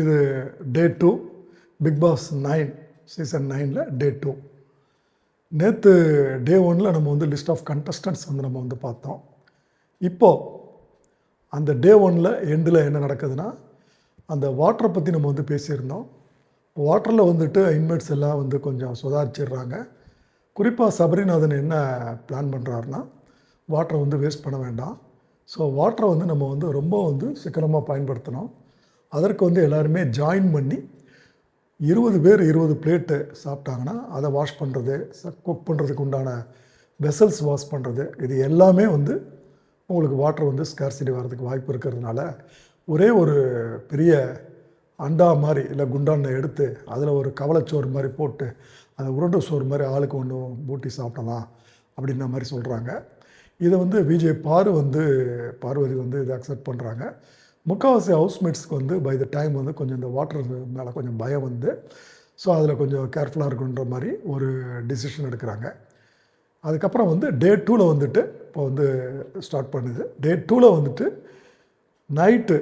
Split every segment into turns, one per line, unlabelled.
இது டே 2 big pass 9 season 9ல் டே 2. நேற்று டே 1ல் நம்ம வந்து லிஸ்ட் ஆஃப் கண்டஸ்டன்ட்ஸ் வந்து நம்ம வந்து பார்த்தோம். இப்போது அந்த டே 1ல் எண்டில் என்ன நடக்குதுன்னா, அந்த வாட்டரை பற்றி நம்ம வந்து பேசியிருந்தோம். வாட்டரில் வந்துட்டு இன்மேட்ஸ் எல்லாம் வந்து கொஞ்சம் சுதாரிச்சிடுறாங்க. குறிப்பாக சபரிநாதன் என்ன பிளான் பண்ணுறாருன்னா, வாட்டரை வந்து வேஸ்ட் பண்ண வேண்டாம். ஸோ வாட்டரை வந்து நம்ம வந்து ரொம்ப வந்து சிக்கனமாக பயன்படுத்தணும். அதற்கு வந்து எல்லாருமே ஜாயின் பண்ணி 20 பேர் 20 பிளேட்டு சாப்பிட்டாங்கன்னா அதை வாஷ் பண்ணுறது, குக் பண்ணுறதுக்கு உண்டான வெசல்ஸ் வாஷ் பண்ணுறது, இது எல்லாமே வந்து உங்களுக்கு வாட்டர் வந்து ஸ்கார்சிட்டி வர்றதுக்கு வாய்ப்பு இருக்கிறதுனால ஒரே ஒரு பெரிய அண்டா மாதிரி இல்லை குண்டானை எடுத்து அதில் ஒரு கவலைச்சோறு மாதிரி போட்டு அந்த உருண்டை சோறு மாதிரி ஆளுக்கு ஒன்று பூட்டி சாப்பிடலாம் அப்படின்ற மாதிரி சொல்கிறாங்க. இதை வந்து விஜய் பார்வதி வந்து இதை அக்செப்ட் பண்ணுறாங்க. முக்கால்வாசி ஹவுஸ்மேட்ஸ்க்கு வந்து பை த டைம் வந்து கொஞ்சம் இந்த வாட்டர் மேலே கொஞ்சம் பயம் வந்து, ஸோ அதில் கொஞ்சம் கேர்ஃபுல்லாக இருக்குன்ற மாதிரி ஒரு டிசிஷன் எடுக்கிறாங்க. அதுக்கப்புறம் வந்து டே 2ல் வந்துட்டு இப்போ வந்து ஸ்டார்ட் பண்ணுது. டே 2ல் வந்துட்டு நைட்டு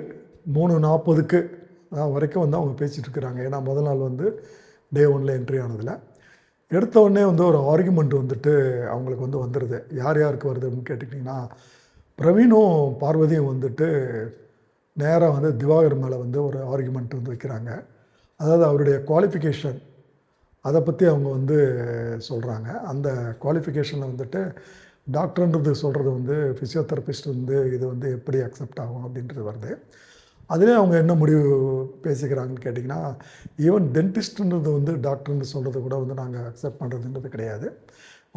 3:40க்கு வரைக்கும் வந்து அவங்க பேசிகிட்டு இருக்கிறாங்க. ஏன்னா முதல் நாள் வந்து டே 1ல் என்ட்ரி ஆனதில் எடுத்த உடனே வந்து ஒரு ஆர்குமெண்ட் வந்துட்டு அவங்களுக்கு வந்து வந்துடுது. யார் யாருக்கு வருதுன்னு கேட்டுக்கிட்டிங்கன்னா, பிரவீனும் பார்வதியும் வந்துட்டு நேராக வந்து திவாகர் மேலே வந்து ஒரு ஆர்குமெண்ட் வந்து வைக்கிறாங்க. அதாவது அவருடைய குவாலிஃபிகேஷன் அதை பற்றி அவங்க வந்து சொல்கிறாங்க. அந்த குவாலிஃபிகேஷனில் வந்துட்டு டாக்டர்ன்றது சொல்கிறது வந்து ஃபிசியோதெரபிஸ்ட் வந்து இது வந்து எப்படி அக்செப்ட் ஆகும் அப்படின்றது வருது. அதிலே அவங்க என்ன முடிவு பேசிக்கிறாங்கன்னு கேட்டிங்கன்னா, ஈவன் டென்டிஸ்ட்ன்றது வந்து டாக்டர்னு சொல்கிறது கூட வந்து நாங்கள் அக்செப்ட் பண்ணுறதுன்றது கிடையாது.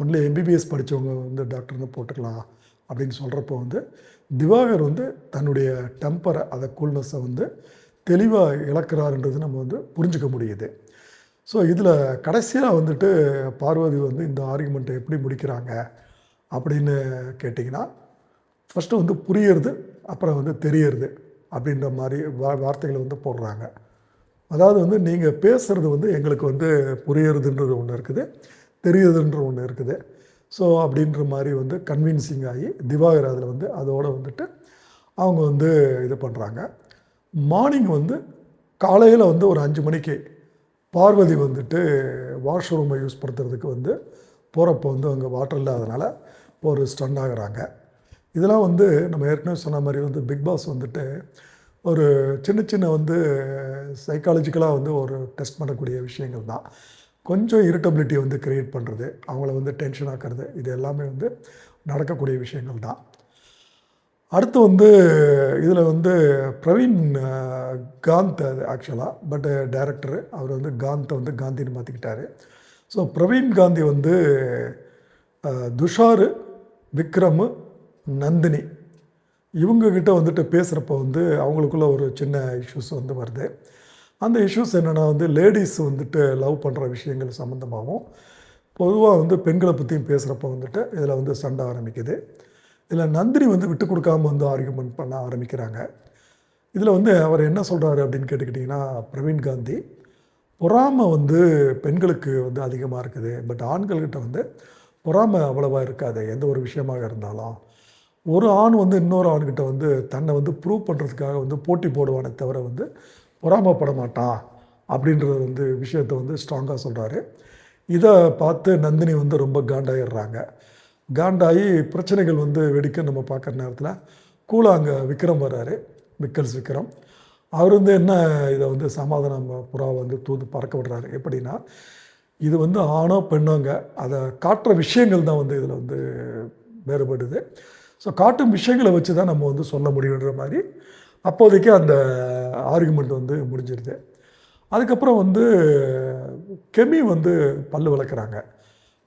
ஒன்லி எம்பிபிஎஸ் படித்தவங்க வந்து டாக்டர்னு போட்டுக்கலாம் அப்படின்னு சொல்கிறப்போ வந்து திவாகர் வந்து தன்னுடைய டெம்பரை, அதை கூல்னஸை வந்து தெளிவாக இழக்கிறாருன்றது நம்ம வந்து புரிஞ்சுக்க முடியுது. ஸோ இதில் கடைசியாக வந்துட்டு பார்வதி வந்து இந்த ஆர்குமெண்ட்டை எப்படி முடிக்கிறாங்க அப்படின்னு கேட்டிங்கன்னா, ஃபஸ்ட்டு வந்து புரியுறது, அப்புறம் வந்து தெரியறது அப்படின்ற மாதிரி வார்த்தைகளை வந்து போடுறாங்க. அதாவது வந்து நீங்கள் பேசுகிறது வந்து எங்களுக்கு வந்து புரியறதுன்றது ஒன்று இருக்குது, தெரியுதுன்ற ஒன்று இருக்குது. ஸோ அப்படின்ற மாதிரி வந்து கன்வின்சிங் ஆகி திவாகர் அதில் வந்து அதோடு வந்துட்டு அவங்க வந்து இது பண்ணுறாங்க. மார்னிங் வந்து காலையில் வந்து ஒரு 5 மணிக்கு பார்வதி வந்துட்டு வாஷ்ரூமை யூஸ் பண்ணுறதுக்கு வந்து போகிறப்போ வந்து அவங்க வாட்டர் இல்லாதனால ஒரு ஸ்டன் ஆகுறாங்க. இதெல்லாம் வந்து நம்ம ஏற்கனவே சொன்ன மாதிரி வந்து பிக் பாஸ் வந்துட்டு ஒரு சின்ன சின்ன வந்து சைக்காலஜிக்கலாக வந்து ஒரு டெஸ்ட் பண்ணக்கூடிய விஷயங்கள் தான். கொஞ்சம் இரிட்டபிலிட்டியை வந்து க்ரியேட் பண்ணுறது, அவங்கள வந்து டென்ஷன் ஆக்கிறது, இது எல்லாமே வந்து நடக்கக்கூடிய விஷயங்கள் தான். அடுத்து வந்து இதில் வந்து பிரவீன் காந்த் அது ஆக்சுவலாக, பட் டைரக்டரு அவர் வந்து காந்தை வந்து காந்தின்னு மாற்றிக்கிட்டாரு. ஸோ பிரவீன் காந்தி வந்து துஷாரு, விக்ரம், நந்தினி இவங்கக்கிட்ட வந்துட்டு பேசுகிறப்போ வந்து அவங்களுக்குள்ள ஒரு சின்ன இஷ்யூஸ் வந்து வருது. அந்த இஷ்யூஸ் என்னென்னா வந்து லேடிஸ் வந்துட்டு லவ் பண்ணுற விஷயங்கள் சம்மந்தமாகவும், பொதுவாக வந்து பெண்களை பற்றியும் பேசுகிறப்போ வந்துட்டு இதில் வந்து சண்டை ஆரம்பிக்குது. இதில் நந்தினி வந்து விட்டு கொடுக்காமல் வந்து ஆர்குமெண்ட் பண்ண ஆரம்பிக்கிறாங்க. இதில் வந்து அவர் என்ன சொல்கிறாரு அப்படின்னு கேட்டுக்கிட்டிங்கன்னா, பிரவீன் காந்தி, பொறாமை வந்து பெண்களுக்கு வந்து அதிகமாக இருக்குது, பட் ஆண்கள்கிட்ட வந்து பொறாமை அவ்வளோவா இருக்காது. எந்த ஒரு விஷயமாக இருந்தாலும் ஒரு ஆண் வந்து இன்னொரு ஆண்கிட்ட வந்து தன்னை வந்து ப்ரூவ் பண்ணுறதுக்காக வந்து போட்டி போடுவானே தவிர வந்து பொறாமப்பட மாட்டான் அப்படின்றது வந்து விஷயத்தை வந்து ஸ்ட்ராங்காக சொல்கிறாரு. இதை பார்த்து நந்தினி வந்து ரொம்ப காண்டாயிடுறாங்க. காண்டாகி பிரச்சனைகள் வந்து வெடிக்க நம்ம பார்க்குற நேரத்தில் கூலாக அங்கே விக்ரம் வர்றாரு, விக்கல்ஸ் விக்ரம். அவர் வந்து என்ன இதை வந்து சமாதானம் புறாவை வந்து தூது பறக்க விடுறாரு. எப்படின்னா, இது வந்து ஆணோ பெண்ணோங்க, அதை காட்டுற விஷயங்கள் தான் வந்து இதில் வந்து வேறுபடுது. ஸோ காட்டும் விஷயங்களை வச்சு தான் நம்ம வந்து சொல்ல முடியுன்ற மாதிரி அப்போதைக்கு அந்த ஆர்குமெண்ட் வந்து முடிஞ்சிருது. அதுக்கப்புறம் வந்து கெமி வந்து பல் விளக்குறாங்க.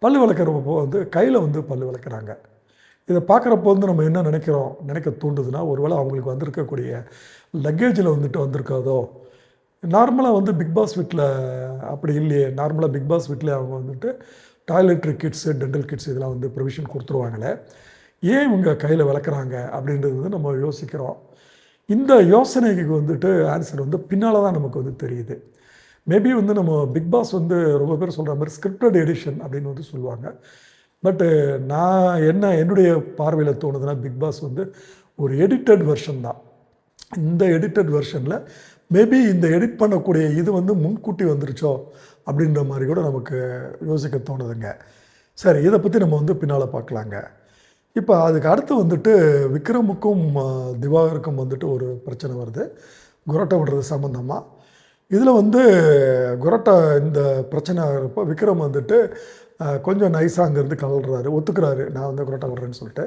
பல் விளக்குறப்போ வந்து கையில் வந்து பல் விளக்குறாங்க. இதை பார்க்குறப்போ வந்து நம்ம என்ன நினைக்க தூண்டுதுன்னா, ஒருவேளை அவங்களுக்கு வந்திருக்கக்கூடிய லக்கேஜில் வந்துட்டு வந்திருக்காதோ. நார்மலாக வந்து பிக் பாஸ் வீட்டில் அப்படி இல்லையே. நார்மலாக பிக் பாஸ் வீட்டில் அவங்க வந்துட்டு டாய்லெட்ரி கிட்ஸு, டென்டல் கிட்ஸ் இதெல்லாம் வந்து ப்ரொவிஷன் கொடுத்துருவாங்களே, ஏன் இவங்க கையில் விளக்குறாங்க அப்படின்றது வந்து நம்ம யோசிக்கிறோம். இந்த யோசனைக்கு வந்துட்டு ஆன்சர் வந்து பின்னால் தான் நமக்கு வந்து தெரியுது. மேபி வந்து நம்ம பிக் பாஸ் வந்து ரொம்ப பேர் சொல்கிற மாதிரி ஸ்கிரிப்டட் எடிஷன் அப்படின்னு வந்து சொல்லுவாங்க. பட்டு நான் என்னுடைய பார்வையில் தோணுதுன்னா, பிக் பாஸ் வந்து ஒரு எடிட்டட் வெர்ஷன் தான். இந்த எடிட்டட் வெர்ஷனில் மேபி இந்த எடிட் பண்ணக்கூடிய இது வந்து முன்கூட்டி வந்துருச்சோ அப்படின்ற மாதிரி கூட நமக்கு யோசிக்க தோணுதுங்க. சரி, இதை பற்றி நம்ம வந்து பின்னால் பார்க்கலாங்க. இப்போ அதுக்கு அடுத்து வந்துட்டு விக்ரமுக்கும் திவாகருக்கும் வந்துட்டு ஒரு பிரச்சனை வருது குரட்டை விடுறது சம்மந்தமாக. இதில் வந்து குரட்டை இந்த பிரச்சனை ஆகிறப்போ விக்ரம் வந்துட்டு கொஞ்சம் நைஸாக அங்கேருந்து கலர்றாரு, ஒத்துக்கிறாரு நான் வந்து குரட்டை விடுறேன்னு சொல்லிட்டு.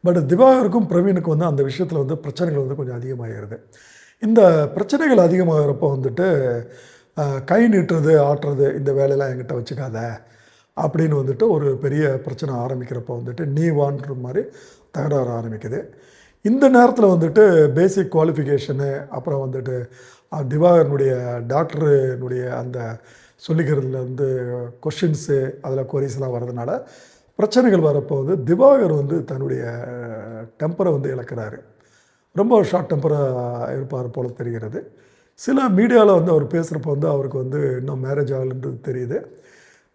பட் திவாகருக்கும் பிரவீனுக்கும் வந்து அந்த விஷயத்தில் வந்து பிரச்சனைகள் வந்து கொஞ்சம் அதிகமாகிடுது. இந்த பிரச்சனைகள் அதிகமாகிறப்போ வந்துட்டு கை நீட்டுறது ஆட்டுறது இந்த வேலையெல்லாம் என்கிட்ட வச்சுக்காத அப்படின்னு வந்துட்டு ஒரு பெரிய பிரச்சனை ஆரம்பிக்கிறப்போ வந்துட்டு நீ வான்ற மாதிரி தகராறு ஆரம்பிக்குது. இந்த நேரத்தில் வந்துட்டு பேசிக் குவாலிஃபிகேஷனு அப்புறம் வந்துட்டு திவாகரனுடைய டாக்டருனுடைய அந்த சொல்லிக்கிறதுல வந்து கொஷின்ஸு அதில் கொரிஸ்லாம் வர்றதுனால பிரச்சனைகள் வரப்போ வந்து திவாகர் வந்து தன்னுடைய டெம்பரை வந்து இழக்கிறாரு. ரொம்ப ஷார்ட் டெம்பராக இருப்பார் போல் தெரிகிறது. சில மீடியாவில் வந்து அவர் பேசுகிறப்போ வந்து அவருக்கு வந்து இன்னும் மேரேஜ் ஆகலைன்றது தெரியுது.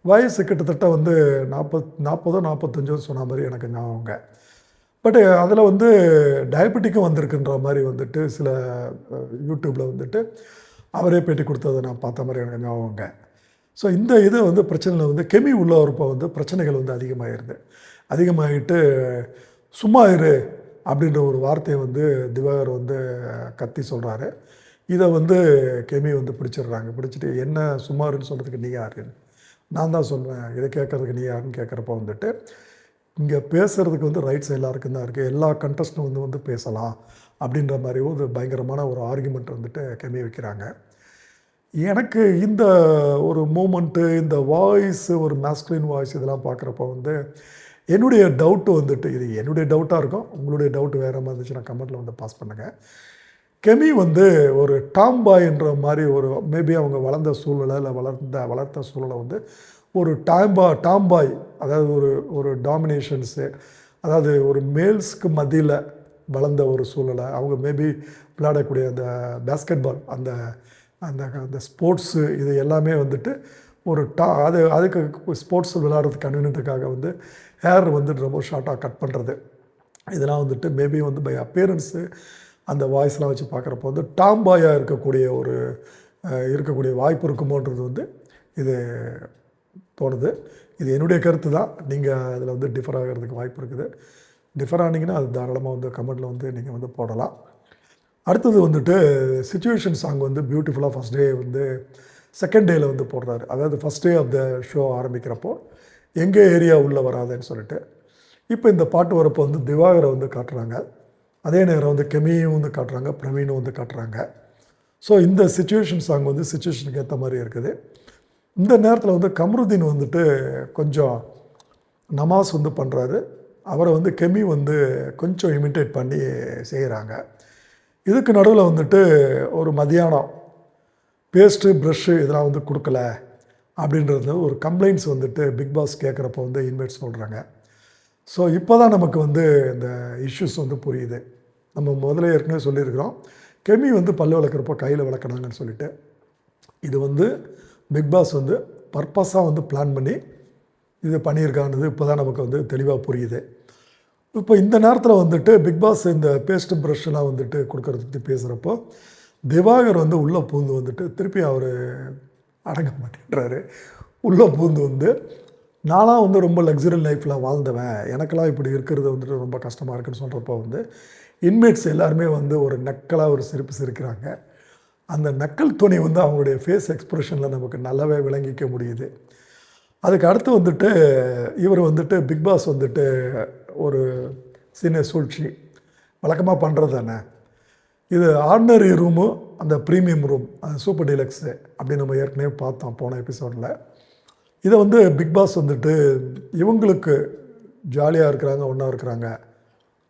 வயசு கிட்டத்தட்ட வந்து 40 சொன்ன மாதிரி எனக்கு ஞாபகங்க. பட் அதில் வந்து டயபெட்டிக்கும் வந்திருக்குன்ற மாதிரி வந்துட்டு சில யூடியூப்பில் வந்துட்டு அவரே பேட்டி கொடுத்ததை நான் பார்த்த மாதிரி எனக்கு ஞாபகங்க. ஸோ இந்த இது வந்து பிரச்சனையில் வந்து கெமி உள்ள வரப்போ வந்து பிரச்சனைகள் வந்து அதிகமாகிட்டு சும்மா இரு அப்படின்ற ஒரு வார்த்தையை வந்து திவாகர் வந்து கத்தி சொல்கிறாரு. இதை வந்து கெமி வந்து பிடிச்சிட்டு என்ன சும்மாருன்னு சொல்கிறதுக்கு நீ யாருன்னு நான் தான் சொல்வேன், இதை கேட்குறதுக்கு நீ யாருன்னு கேட்குறப்ப வந்துட்டு இங்கே பேசுகிறதுக்கு வந்து ரைட்ஸ் எல்லாருக்கும் தான் இருக்குது, எல்லா கண்டஸ்டும் வந்து பேசலாம் அப்படின்ற மாதிரி ஒரு பயங்கரமான ஒரு ஆர்குமெண்ட் வந்துட்டு கெமி வைக்கிறாங்க. எனக்கு இந்த ஒரு மூமெண்ட்டு, இந்த வாய்ஸு, ஒரு மேஸ்குலின் வாய்ஸ் இதெல்லாம் பார்க்குறப்போ வந்து என்னுடைய டவுட்டு வந்துட்டு, இது என்னுடைய டவுட்டாக இருக்கும், உங்களுடைய டவுட்டு வேறு மாதிரி இருந்துச்சுன்னா கமெண்ட்டில் வந்து பாஸ் பண்ணுங்கள். கெமி வந்து ஒரு டாம்பாய்ன்ற மாதிரி ஒரு மேபி அவங்க வளர்ந்த சூழ்நிலை இல்லை வளர்த்த சூழ்நிலை வந்து ஒரு டாம்பாய், அதாவது ஒரு டாமினேஷன்ஸு, அதாவது ஒரு மேல்ஸ்க்கு மத்தியில் வளர்ந்த ஒரு சூழ்நிலை. அவங்க மேபி விளையாடக்கூடிய அந்த பேஸ்கெட்பால் அந்த அந்த அந்த ஸ்போர்ட்ஸு இது எல்லாமே வந்துட்டு ஒரு அதுக்கு ஸ்போர்ட்ஸ் விளையாடுறதுக்கு கன்வீனியன்ட்டுக்காக வந்து ஹேர் வந்து ரொம்ப ஷார்ட்டாக கட் பண்ணுறது இதெல்லாம் வந்துட்டு மேபி வந்து பை அப்பியரன்ஸு அந்த வாய்ஸ்லாம் வச்சு பார்க்குறப்போ வந்து டாம்பாயாக இருக்கக்கூடிய வாய்ப்பு இருக்குமோன்றது வந்து இது தோணுது. இது என்னுடைய கருத்து தான். நீங்கள் அதில் வந்து டிஃபர் ஆகிறதுக்கு வாய்ப்பு இருக்குது. டிஃபர் ஆனீங்கன்னா அது தாராளமாக வந்து கமெண்ட்டில் வந்து நீங்கள் வந்து போடலாம். அடுத்தது வந்துட்டு சிச்சுவேஷன் சாங் வந்து பியூட்டிஃபுல்லாக ஃபஸ்ட் டே வந்து செகண்ட் டேயில் வந்து போடுறாரு. அதாவது first day of the show ஆரம்பிக்கிறப்போ எங்கள் ஏரியா உள்ளே வராதுன்னு சொல்லிட்டு. இப்போ இந்த பாட்டு வரப்போ வந்து திவாகரை வந்து காட்டுறாங்க, அதே நேரம் வந்து கெமியும் வந்து காட்டுறாங்க, பிரவீனும் வந்து காட்டுறாங்க. ஸோ இந்த சிச்சுவேஷன் சாங் வந்து சிச்சுவேஷனுக்கு ஏற்ற மாதிரி இருக்குது. இந்த நேரத்தில் வந்து கம்ருதீன் வந்துட்டு கொஞ்சம் நமாஸ் வந்து பண்ணுறாரு. அவரை வந்து கெமி வந்து கொஞ்சம் இமிட்டேட் பண்ணி செய்கிறாங்க. இதுக்கு நடுவில் வந்துட்டு ஒரு மதியானம் பேஸ்ட்டு ப்ரஷ்ஷு இதெல்லாம் வந்து கொடுக்கல அப்படின்றது ஒரு கம்ப்ளைண்ட்ஸ் வந்துட்டு பிக் பாஸ் கேட்குறப்போ வந்து இன்வைட் சொல்கிறாங்க. ஸோ இப்போ தான் நமக்கு வந்து இந்த இஷ்யூஸ் வந்து புரியுது. நம்ம முதல்ல ஏற்கனவே சொல்லியிருக்கிறோம், கெமி வந்து பல்லு விளக்குறப்போ கையில் விளக்குனாங்கன்னு சொல்லிட்டு. இது வந்து பிக் பாஸ் வந்து பர்பஸாக வந்து பிளான் பண்ணி இது பண்ணியிருக்கானது இப்போ தான் நமக்கு வந்து தெளிவாக புரியுது. இப்போ இந்த நேரத்தில் வந்துட்டு பிக் பாஸ் இந்த பேஸ்ட்டு ப்ரஷ்லாம் வந்துட்டு கொடுக்கறத பற்றி பேசுகிறப்போ திவாகர் வந்து உள்ளே பூந்து வந்துட்டு திருப்பி அவர் அடங்க மாட்டேன்றாரு. உள்ளே பூந்து வந்து நான்லாம் வந்து ரொம்ப லக்ஸரி லைஃப்பில் வாழ்ந்தவன், எனக்கெல்லாம் இப்படி இருக்கிறது வந்துட்டு ரொம்ப கஷ்டமாக இருக்குன்னு சொல்கிறப்போ வந்து இன்மேட்ஸ் எல்லாருமே வந்து ஒரு நக்கலாக ஒரு சிரிக்கிறாங்க. அந்த நக்கல் துணி வந்து அவங்களுடைய ஃபேஸ் எக்ஸ்ப்ரெஷனில் நமக்கு நல்லாவே விளங்கிக்க முடியுது. அதுக்கு அடுத்து வந்துட்டு இவர் வந்துட்டு பிக் பாஸ் வந்துட்டு ஒரு சின்ன சூழ்ச்சி வழக்கமாக பண்ணுறது தானே. இது ஆர்டினரி ரூமு, அந்த ப்ரீமியம் ரூம், அது சூப்பர் டீலக்ஸு அப்படின்னு நம்ம ஏற்கனவே பார்த்தோம் போன எபிசோடில். இதை வந்து பிக் பாஸ் வந்துட்டு இவங்களுக்கு ஜாலியாக இருக்கிறாங்க, ஒன்றா இருக்கிறாங்க,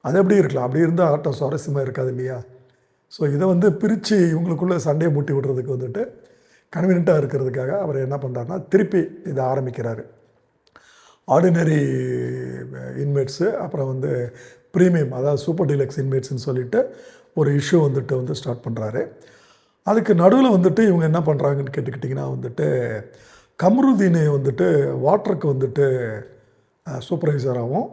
அது எப்படி இருக்கலாம், அப்படி இருந்தால் ஆட்டம் சுவாரஸ்யமாக இருக்காது இல்லையா. ஸோ இதை வந்து பிரித்து இவங்களுக்குள்ளே சண்டையை மூட்டி விடுறதுக்கு வந்துட்டு கன்வீனியண்ட்டாக இருக்கிறதுக்காக அவர் என்ன பண்ணுறாருனா திருப்பி இதை ஆரம்பிக்கிறாரு. ஆர்டினரி இன்மேட்ஸு அப்புறம் வந்து ப்ரீமியம், அதாவது சூப்பர் டீலக்ஸ் இன்மேட்ஸ்ன்னு சொல்லிட்டு ஒரு இஷ்யூ வந்துட்டு ஸ்டார்ட் பண்ணுறாரு. அதுக்கு நடுவில் வந்துட்டு இவங்க என்ன பண்ணுறாங்கன்னு கேட்டுக்கிட்டிங்கன்னா வந்துட்டு கம்ருதீனை வந்துட்டு வாட்டருக்கு வந்துட்டு சூப்பர்வைசராகவும்,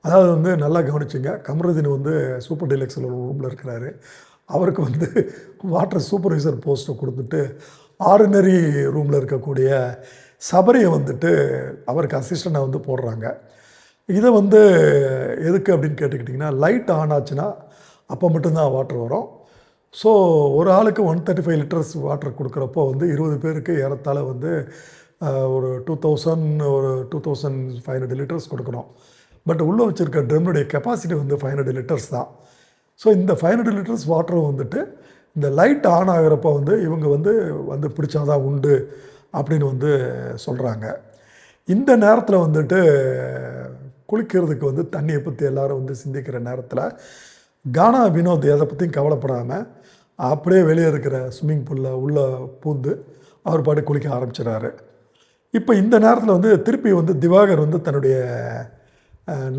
அதாவது வந்து நல்லா கவனிச்சிங்க, கம்ருதீன் வந்து சூப்பர் டீலக்ஸில் ரூமில் இருக்கிறாரு. அவருக்கு வந்து வாட்டர் சூப்பர்வைசர் போஸ்ட்டை கொடுத்துட்டு ஆர்டினரி ரூமில் இருக்கக்கூடிய சபரியை வந்துட்டு அவருக்கு அசிஸ்டண்ட்டாக வந்து போடுறாங்க. இதை வந்து எதுக்கு அப்படின்னு கேட்டுக்கிட்டிங்கன்னா, லைட் ஆன் ஆச்சுன்னா அப்போ மட்டும்தான் வாட்டர் வரும். ஸோ ஒரு ஆளுக்கு 135 லிட்டர்ஸ் வாட்டர் கொடுக்குறப்போ வந்து 20 பேருக்கு ஏறத்தாழ வந்து ஒரு 2500 லிட்டர்ஸ் கொடுக்கணும். பட் உள்ளே வச்சுருக்க ட்ரம்னுடைய கெப்பாசிட்டி வந்து 500 லிட்டர்ஸ் தான். ஸோ இந்த 500 லிட்டர்ஸ் வாட்டரும் வந்துட்டு இந்த லைட் ஆன் ஆகிறப்போ வந்து இவங்க வந்து பிடிச்சாதான் உண்டு அப்படின்னு வந்து சொல்கிறாங்க. இந்த நேரத்தில் வந்துட்டு குளிக்கிறதுக்கு வந்து தண்ணியை பற்றி எல்லோரும் வந்து சிந்திக்கிற நேரத்தில் கானா வினோத் எதை பற்றியும் கவலைப்படாமல் அப்படியே வெளியே இருக்கிற ஸ்விம்மிங் பூலில் உள்ளே பூந்து அவர் பாட்டு குளிக்க ஆரம்பிச்சிடாரு. இப்போ இந்த நேரத்தில் வந்து திருப்பி வந்து திவாகர் வந்து தன்னுடைய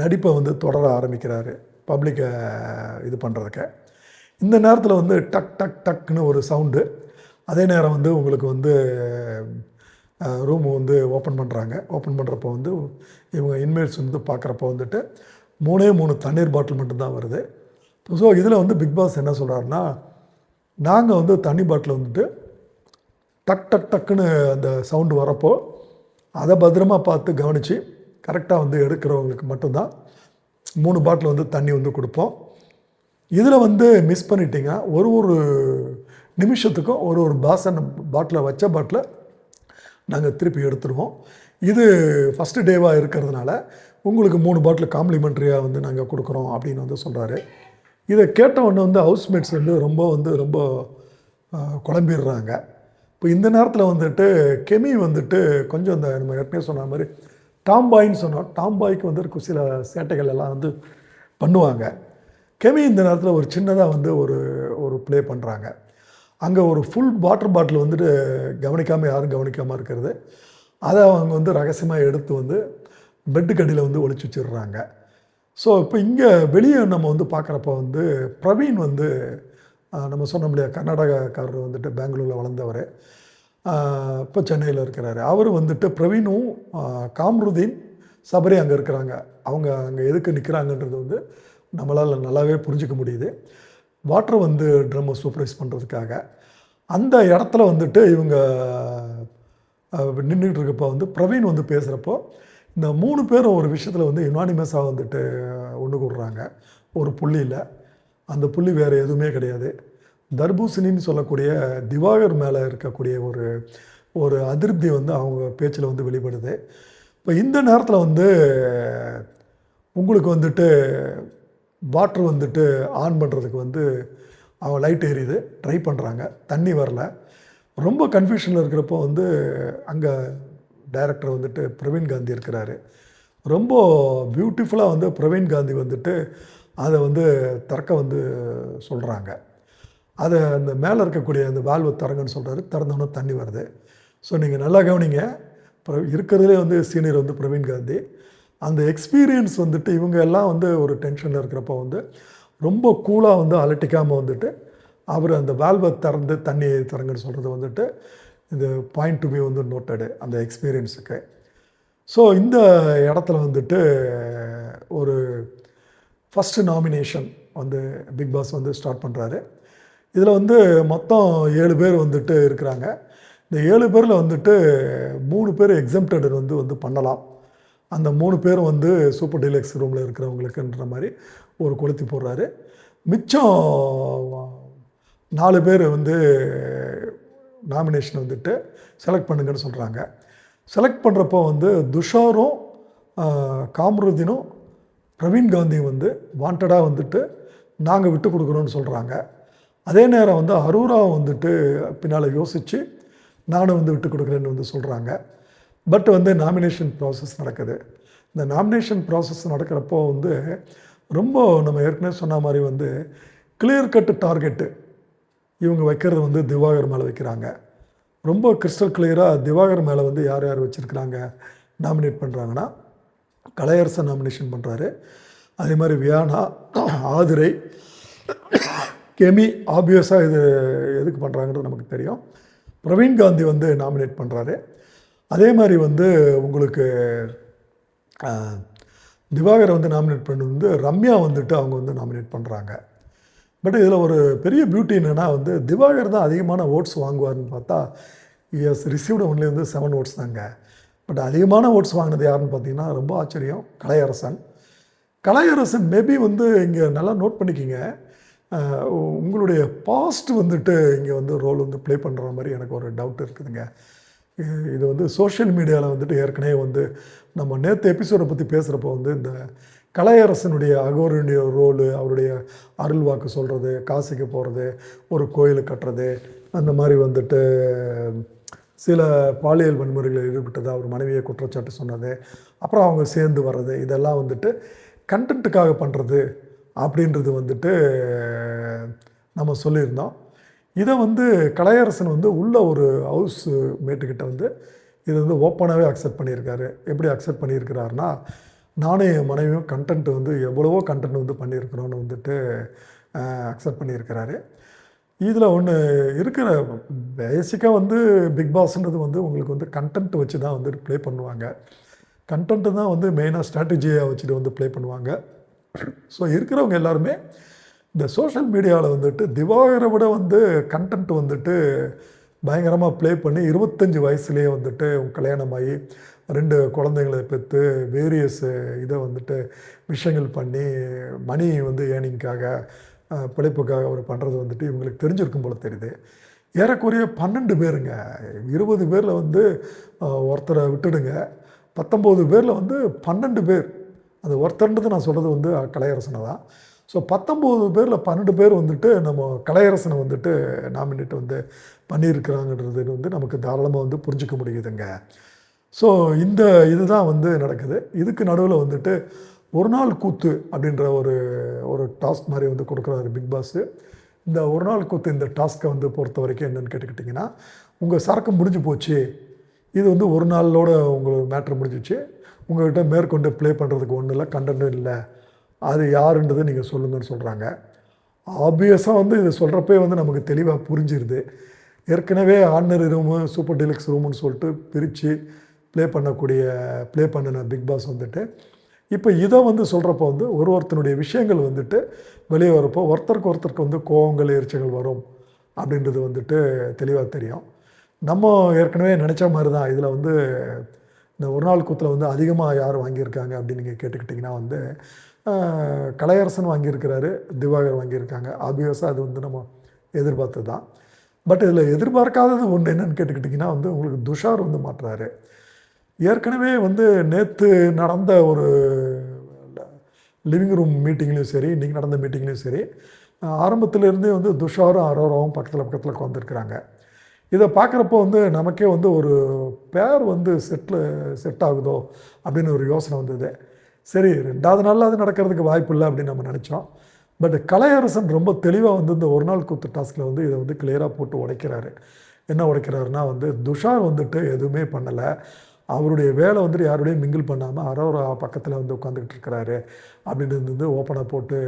நடிப்பை வந்து தொடர ஆரம்பிக்கிறாரு பப்ளிக்கை இது பண்ணுறதுக்கு. இந்த நேரத்தில் வந்து டக் டக் டக்குன்னு ஒரு சவுண்டு. அதே நேரம் வந்து உங்களுக்கு வந்து ரூம் வந்து ஓப்பன் பண்ணுறாங்க. ஓப்பன் பண்ணுறப்போ வந்து இவங்க இன்மேட்ஸ் வந்து பார்க்குறப்போ வந்துட்டு 3 தண்ணீர் பாட்டில் மட்டும்தான் வருது. ஸோ இதில் வந்து பிக் பாஸ் என்ன சொல்கிறாருன்னா, நாங்கள் வந்து தண்ணி பாட்டில் வந்துட்டு டக் டக் டக்குன்னு அந்த சவுண்டு வரப்போ அதை பத்திரமா பார்த்து கவனித்து கரெக்டாக வந்து எடுக்கிறவங்களுக்கு மட்டும்தான் 3 பாட்டில் வந்து தண்ணி வந்து கொடுப்போம். இதில் வந்து மிஸ் பண்ணிட்டீங்க ஒரு நிமிஷத்துக்கும் ஒரு பாட்டிலை வச்ச பாட்டிலை நாங்கள் திருப்பி எடுத்துருவோம். இது ஃபஸ்ட்டு டேவாக இருக்கிறதுனால உங்களுக்கு 3 பாட்டில் காம்ப்ளிமெண்ட்ரியாக வந்து நாங்கள் கொடுக்குறோம் அப்படின்னு வந்து சொல்கிறாரு. இதை கேட்டவுடனே வந்து ஹவுஸ்மேட்ஸ் வந்து ரொம்ப குழம்பிடுறாங்க. இப்போ இந்த நேரத்தில் வந்துட்டு கெமி வந்துட்டு கொஞ்சம் இந்த நம்ம ஏற்கனவே சொன்ன மாதிரி டாம்பாய்ன்னு சொன்னோம். டாம்பாய்க்கு வந்து சில சேட்டைகள் எல்லாம் வந்து பண்ணுவாங்க. கெமி இந்த நேரத்தில் ஒரு சின்னதாக வந்து ஒரு ப்ளே பண்ணுறாங்க. அங்கே ஒரு ஃபுல் வாட்டர் பாட்டில் வந்துட்டு யாரும் கவனிக்காமல் இருக்கிறது. அதை அவங்க வந்து ரகசியமாக எடுத்து வந்து பெட்டுக்கு அடியில் வந்து ஒளிச்சு வச்சிடுறாங்க. ஸோ இப்போ இங்கே வெளியே நம்ம வந்து பார்க்குறப்ப வந்து பிரவீன் வந்து நம்ம சொன்ன முடியாது, கர்நாடகாக்காரர் வந்துட்டு பெங்களூரில் வளர்ந்தவர், இப்போ சென்னையில் இருக்கிறாரு. அவர் வந்துட்டு பிரவீனும் காம்ருதீன் சபரி அங்கே இருக்கிறாங்க. அவங்க அங்கே எதுக்கு நிற்கிறாங்கன்றது வந்து நம்மளால் நல்லாவே புரிஞ்சிக்க முடியுது. வாட்டரை வந்து ட்ரம்மை சூப்பர்வைஸ் பண்ணுறதுக்காக அந்த இடத்துல வந்துட்டு இவங்க நின்றுட்டு இருக்கப்போ வந்து பிரவீன் வந்து பேசுகிறப்போ இந்த 3 பேரும் ஒரு விஷயத்தில் வந்து யுனானிமஸாக வந்துட்டு ஒன்று கூடுறாங்க. ஒரு புள்ளியில் அந்த புள்ளி வேறு எதுவுமே கிடையாது. தர்பூசணின்னு சொல்லக்கூடிய திவாகர் மேலே இருக்கக்கூடிய ஒரு அதிருப்தி வந்து அவங்க பேச்சில் வந்து வெளிப்படுது. இப்போ இந்த நேரத்தில் வந்து உங்களுக்கு வந்துட்டு வாட்ரு வந்துட்டு ஆன் பண்ணுறதுக்கு வந்து அவங்க லைட் எரியுது, ட்ரை பண்ணுறாங்க, தண்ணி வரல. ரொம்ப கன்ஃபியூஷனில் இருக்கிறப்போ வந்து அங்கே டைரக்டர் வந்துட்டு பிரவீன் காந்தி இருக்கிறாரு. ரொம்ப பியூட்டிஃபுல்லாக வந்து பிரவீன் காந்தி வந்துட்டு அதை வந்து திறக்க வந்து சொல்கிறாங்க. அதை அந்த மேலே இருக்கக்கூடிய அந்த வால்வை திறங்கன்னு சொல்கிறாரு. திறந்தோன்னே தண்ணி வருது. ஸோ நீங்கள் நல்லா கவனிங்க, இருக்கிறதுலே வந்து சீனியர் வந்து பிரவீன் காந்தி. அந்த எக்ஸ்பீரியன்ஸ் வந்துட்டு இவங்க எல்லாம் வந்து ஒரு டென்ஷனில் இருக்கிறப்போ வந்து ரொம்ப கூலாக வந்து அலட்டிக்காமல் வந்துட்டு அவர் அந்த வால்வை திறந்து தண்ணி திறங்கன்னு சொல்கிறது வந்துட்டு இந்த பாயிண்ட் டு பி வந்து நோட்டடு அந்த எக்ஸ்பீரியன்ஸுக்கு. ஸோ இந்த இடத்துல வந்துட்டு ஒரு ஃபஸ்ட்டு நாமினேஷன் வந்து பிக் பாஸ் வந்து ஸ்டார்ட் பண்ணுறாரு. இதில் வந்து மொத்தம் 7 பேர் வந்துட்டு இருக்கிறாங்க. இந்த 7 பேரில் வந்துட்டு 3 பேர் எக்ஸம்ப்டட் வந்து பண்ணலாம். அந்த 3 பேரும் வந்து சூப்பர் டீலக்ஸ் ரூமில் இருக்கிறவங்களுக்குன்ற மாதிரி ஒரு கொளுத்தி போடுறாரு. மிச்சம் 4 பேர் வந்து நாமினேஷன் வந்துட்டு செலக்ட் பண்ணுங்கன்னு சொல்கிறாங்க. செலக்ட் பண்ணுறப்போ வந்து துஷாரும் காம்ருதீனும் பிரவீன் காந்தியும் வந்து வாண்டடாக வந்துட்டு நாங்கள் விட்டு கொடுக்குறோன்னு சொல்கிறாங்க. அதே நேரம் வந்து அரூரா வந்துட்டு பின்னால் யோசித்து நானும் வந்து விட்டு கொடுக்குறேன்னு வந்து சொல்கிறாங்க. பட் வந்து நாமினேஷன் ப்ராசஸ் நடக்குது. இந்த நாமினேஷன் ப்ராசஸ் நடக்கிறப்போ வந்து ரொம்ப நம்ம ஏற்கனவே சொன்ன மாதிரி வந்து கிளியர் கட்டு டார்கெட்டு இவங்க வைக்கிறது வந்து திவாகர் மேலே வைக்கிறாங்க. ரொம்ப கிறிஸ்டல் கிளியராக திவாகர் மேலே வந்து யார் யார் வச்சுருக்கிறாங்க நாமினேட் பண்ணுறாங்கன்னா, கலையரசன் நாமினேஷன் பண்ணுறாரு. அதே மாதிரி வியானா, ஆதிரை, கெமி ஆப்வியஸாக இது எதுக்கு பண்ணுறாங்கன்றது நமக்கு தெரியும். பிரவீன் காந்தி வந்து நாமினேட் பண்ணுறாரு. அதே மாதிரி வந்து உங்களுக்கு திவாகரை வந்து நாமினேட் பண்ணது வந்து ரம்யா வந்துட்டு அவங்க வந்து நாமினேட் பண்ணுறாங்க. பட் இதில் ஒரு பெரிய பியூட்டி என்னென்னா வந்து திவாகர் தான் அதிகமான ஓட்ஸ் வாங்குவார்னு பார்த்தா எஸ் ரிசீவ்டு ஒன்லி வந்து 7 ஓட்ஸ் தாங்க. பட் அதிகமான ஓட்ஸ் வாங்கினது யாருன்னு பார்த்தீங்கன்னா ரொம்ப ஆச்சரியம், கலையரசன். கலையரசன் மேபி வந்து இங்கே நல்லா நோட் பண்ணிக்கிங்க, உங்களுடைய பாஸ்ட் வந்துட்டு இங்கே வந்து ரோல் வந்து ப்ளே பண்ணுற மாதிரி எனக்கு ஒரு டவுட் இருக்குதுங்க. இது வந்து சோஷியல் மீடியாவில் வந்துட்டு ஏற்கனவே வந்து நம்ம நேற்று எபிசோடை பற்றி பேசுகிறப்போ வந்து இந்த கலையரசனுடைய அகோரனுடைய ரோலு, அவருடைய அருள் வாக்கு சொல்கிறது, காசிக்கு போகிறது, ஒரு கோயில் கட்டுறது, அந்த மாதிரி வந்துட்டு சில பாலியல் வன்முறைகளில் ஈடுபட்டது, அவர் மனைவியை குற்றச்சாட்டு சொன்னது, அப்புறம் அவங்க சேர்ந்து வர்றது, இதெல்லாம் வந்துட்டு கண்டென்ட்டுக்காக பண்ணுறது அப்படின்றது வந்துட்டு நம்ம சொல்லியிருந்தோம். இதை வந்து கலையரசன் வந்து உள்ள ஒரு ஹவுஸ் மேட்டுக்கிட்ட வந்து இதை வந்து ஓப்பனாகவே அக்செப்ட் பண்ணியிருக்காரு. எப்படி அக்செப்ட் பண்ணியிருக்கிறாருன்னா, நானும் என் மனைவியும் கண்டென்ட் வந்து எவ்வளவோ கண்டென்ட் வந்து பண்ணியிருக்கிறோன்னு வந்துட்டு அக்செப்ட் பண்ணியிருக்கிறாரு. இதில் ஒன்று இருக்கிற பேசிக்காக வந்து பிக் பாஸ்ன்றது வந்து உங்களுக்கு வந்து கண்டென்ட் வச்சு தான் வந்து ப்ளே பண்ணுவாங்க. கண்டென்ட்டு தான் வந்து மெயினாக ஸ்ட்ராட்டஜியாக வச்சுட்டு வந்து ப்ளே பண்ணுவாங்க. ஸோ இருக்கிறவங்க எல்லாருமே இந்த சோஷியல் மீடியாவில் வந்துட்டு திவாகரை விட வந்து கண்டென்ட் வந்துட்டு பயங்கரமாக ப்ளே பண்ணி 25 வயசுலேயே வந்துட்டு கல்யாணமாகி 2 குழந்தைங்களை பெற்று வேரியஸ் இதை வந்துட்டு விஷயங்கள் பண்ணி மணி வந்து ஏர்னிங்காக பிழைப்புக்காக அவர் பண்ணுறது வந்துட்டு இவங்களுக்கு தெரிஞ்சிருக்கும் போல தெரியுது. ஏறக்குறைய 12 பேருங்க, 20 பேரில் வந்து ஒருத்தரை விட்டுடுங்க, 19 பேரில் வந்து 12 பேர், அது ஒருத்தர்ன்றது நான் சொல்கிறது வந்து கலையரசனை தான். ஸோ 19 பேரில் 12 பேர் வந்துட்டு நம்ம கலையரசனை வந்துட்டு நாமினேட் வந்து பண்ணியிருக்கிறாங்கன்றது வந்து நமக்கு தாராளமாக வந்து புரிஞ்சிக்க முடியுதுங்க. ஸோ இந்த இதுதான் வந்து நடக்குது. இதுக்கு நடுவில் வந்துட்டு ஒரு நாள் கூத்து அப்படின்ற ஒரு டாஸ்க் மாதிரி வந்து கொடுக்குறாரு பிக் பாஸு. இந்த ஒரு நாள் கூத்து இந்த டாஸ்க்கை வந்து பொறுத்த வரைக்கும் என்னென்னு கேட்டுக்கிட்டிங்கன்னா, உங்கள் சரக்கு முடிஞ்சு போச்சு, இது வந்து ஒரு நாளோட உங்களுக்கு மேட்ரு முடிஞ்சிச்சு, உங்கள்கிட்ட மேற்கொண்டு ப்ளே பண்ணுறதுக்கு ஒன்றும் இல்லை, கண்டென்ட்டும் இல்லை, அது யாருன்றது நீங்கள் சொல்லுங்கன்னு சொல்கிறாங்க. ஆப்வியஸாக வந்து இது சொல்கிறப்பே வந்து நமக்கு தெளிவாக புரிஞ்சிருது. ஏற்கனவே ஆர்டினரி ரூமு, சூப்பர் டீலக்ஸ் ரூமுன்னு சொல்லிட்டு பிரித்து ப்ளே பண்ணின பிக் பாஸ் வந்துட்டு இப்போ இதை வந்து சொல்கிறப்போ வந்து ஒருத்தனுடைய விஷயங்கள் வந்துட்டு வெளியே வரப்போ ஒருத்தருக்கு வந்து கோவங்கள், எரிச்சல்கள் வரும் அப்படின்றது வந்துட்டு தெளிவாக தெரியும். நம்ம ஏற்கனவே நினச்ச மாதிரி தான் இதில் வந்து இந்த ஒரு நாள் கூத்தில் வந்து அதிகமாக யார் வாங்கியிருக்காங்க அப்படின்னு நீங்கள் கேட்டுக்கிட்டிங்கன்னா வந்து கலையரசன் வாங்கியிருக்கிறாரு, திவாகர் வாங்கியிருக்காங்க. ஆப்வியஸாக அது வந்து நம்ம எதிர்பார்த்தது தான். பட் இதில் எதிர்பார்க்காதது ஒன்று என்னென்னு கேட்டுக்கிட்டிங்கன்னா வந்து உங்களுக்கு துஷார் வந்து மாட்டுறாரு. ஏற்கனவே வந்து நேற்று நடந்த ஒரு லிவிங் ரூம் மீட்டிங்லேயும் சரி, இன்றைக்கி நடந்த மீட்டிங்லேயும் சரி, ஆரம்பத்திலேருந்தே வந்து துஷாரும் அரோராவும் பக்கத்தில் உட்காந்துருக்குறாங்க. இதை பார்க்குறப்போ வந்து நமக்கே வந்து ஒரு பேர் வந்து செட் ஆகுதோ அப்படின்னு ஒரு யோசனை வந்தது. சரி, 2வது நாளில் அது நடக்கிறதுக்கு வாய்ப்பு இல்லை அப்படின்னு நம்ம நினச்சோம். பட் கலையரசன் ரொம்ப தெளிவாக வந்து இந்த ஒரு நாள் கூத்து டாஸ்கில் வந்து இதை வந்து கிளியராக போட்டு உடைக்கிறாரு. என்ன உடைக்கிறாருன்னா வந்து துஷார் வந்துட்டு எதுவுமே பண்ணலை, அவருடைய வேலை வந்துட்டு யாரோடையும் மிங்கிள் பண்ணாமல் அரோரா பக்கத்தில் வந்து உட்காந்துக்கிட்டு இருக்கிறாரு அப்படின்னு வந்து ஓப்பனாக போட்டு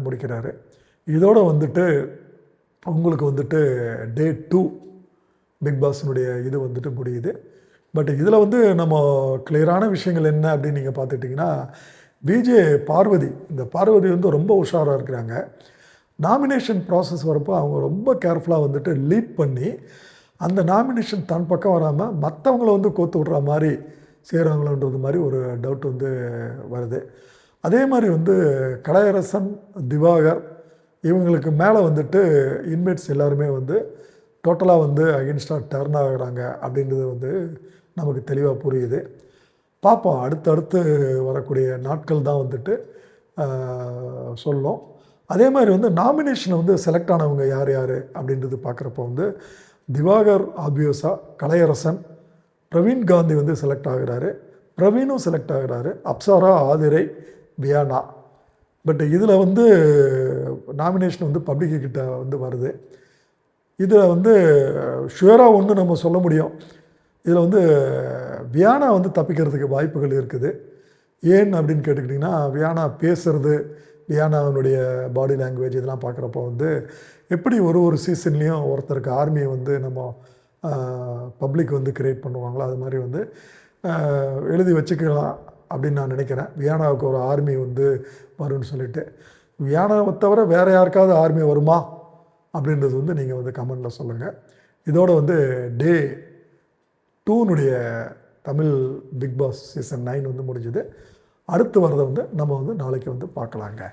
முடிக்கிறாரு. இதோடு வந்துட்டு உங்களுக்கு வந்துட்டு டே 2 பிக் பாஸினுடைய இது வந்துட்டு முடியுது. பட் இதில் வந்து நம்ம கிளியரான விஷயங்கள் என்ன அப்படின்னு நீங்கள் பார்த்துட்டிங்கன்னா, பார்வதி, இந்த பார்வதி வந்து ரொம்ப உஷாராக இருக்கிறாங்க. நாமினேஷன் ப்ராசஸ் வரப்போ அவங்க ரொம்ப கேர்ஃபுல்லாக வந்துட்டு லீட் பண்ணி அந்த நாமினேஷன் தன் பக்கம் வராமல் மற்றவங்கள வந்து கோத்து விட்ற மாதிரி செய்கிறாங்களோன்றது மாதிரி ஒரு டவுட் வந்து வருது. அதே மாதிரி வந்து கலையரசன், திவாகர் இவங்களுக்கு மேலே வந்துட்டு இன்மேட்ஸ் எல்லாருமே வந்து டோட்டலாக வந்து அகென்ஸ்டாக டர்ன் ஆகுறாங்க அப்படின்றது வந்து நமக்கு தெளிவாக புரியுது. பார்ப்போம், அடுத்தடுத்து வரக்கூடிய நாட்கள் தான் வந்துட்டு சொல்லும். அதே மாதிரி வந்து நாமினேஷனை வந்து செலக்ட் ஆனவங்க யார் யார் அப்படின்றது பார்க்குறப்போ வந்து திவாகர் ஆப்வியஸாக, கலையரசன், பிரவீன் காந்தி வந்து செலக்ட் ஆகிறாரு, பிரவீனும் செலக்ட் ஆகிறாரு, அப்சரா, ஆதிரை, வியானா. பட் இதில் வந்து நாமினேஷன் வந்து பப்ளிக்கு கிட்ட வந்து வருது. இதில் வந்து ஷுவராக ஒன்று நம்ம சொல்ல முடியும், இதில் வந்து வியானா வந்து தப்பிக்கிறதுக்கு வாய்ப்புகள் இருக்குது. ஏன் அப்படின்னு கேட்டுக்கிட்டிங்கன்னா, வியானா பேசுகிறது, வியானாவினுடைய பாடி லாங்குவேஜ் இதெல்லாம் பார்க்குறப்போ வந்து எப்படி ஒரு சீசன்லேயும் ஒருத்தருக்கு ஆர்மியை வந்து நம்ம பப்ளிக் வந்து க்ரியேட் பண்ணுவாங்களோ அது மாதிரி வந்து எழுதி வச்சுக்கலாம் அப்படின்னு நான் நினைக்கிறேன். வியானாவுக்கு ஒரு ஆர்மி வந்து வரும்னு சொல்லிட்டு. வியானாவை தவிர வேறு யாருக்காவது ஆர்மி வருமா அப்படின்றது வந்து நீங்கள் வந்து கமெண்டில் சொல்லுங்கள். இதோடு வந்து டே 2னுடைய தமிழ் பிக் பாஸ் சீசன் 9 வந்து முடிஞ்சுது. அடுத்து வரதை வந்து நம்ம வந்து நாளைக்கு வந்து பார்க்கலாங்க.